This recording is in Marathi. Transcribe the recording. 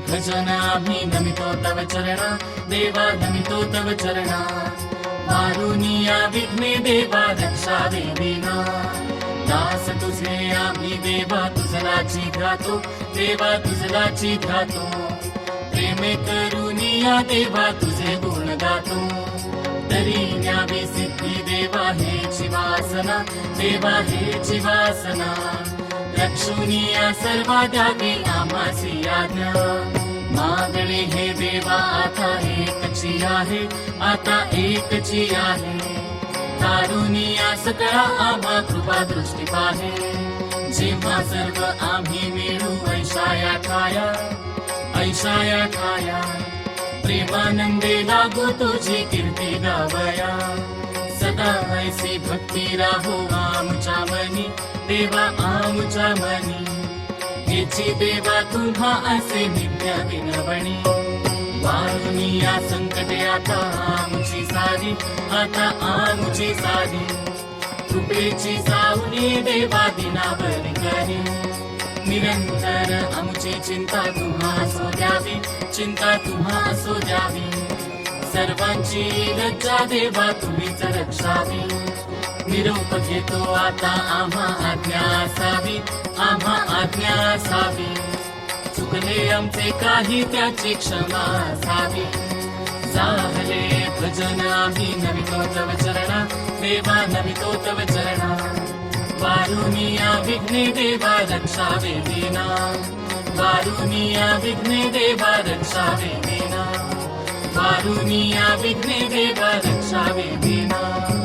भजन आम्ही नमितो तव चरणा देवा नमितो तव चरणा वारुनिया विघ्ने देवा रक्षा देवीना दास तुझे आम्ही देवा तुझलाची गातो देवा तुझलाची गातो प्रेमे करुनिया देवा तुझे गुण गातो तरी न्यावी सिद्धी देवा हेची वासना देवा हेची वासना रक्षुनिया सर्वा द्यावी आम्हासी आज्ञा मागणे हे देवा आता एकची आहे आता एकची आहे तारुनिया सकळा आम्हा कृपा दृष्टी पाहे जेव्हा सर्व आम्ही मिळू ऐशाया ठाया प्रेमानंदे लागू तुझी कीर्ती गावया सदा ऐसी भक्ती राहो आमच्या मनी देवा आमच्या मनी हेची देवा तुम्हा असे नित्य विनवणी वारुनिया संकटे आता आमची सारी आता आमची सारी कृपेची सावली देवा दिनावरी करी निरंतर आमची चिंता तुम्हा असो द्यावी चिंता तुम्हा असो द्यावी सर्वांची लज्जा देवा तुम्हीच रक्षावी निरोप घेतो आता आम्हा आज्ञा असावी आम्हा आज्ञा असावी चुकले आमचे काही त्याची क्षमा असावी झाले भजन आम्ही नमितो तव चरणा देवा नमितो तव चरणा वारुनिया विघ्ने देवा रक्षा वेदीना वारुनिया विघ्ने देवा रक्षा वेदीना वारुनिया विघ्ने देवा रक्षा वेदीना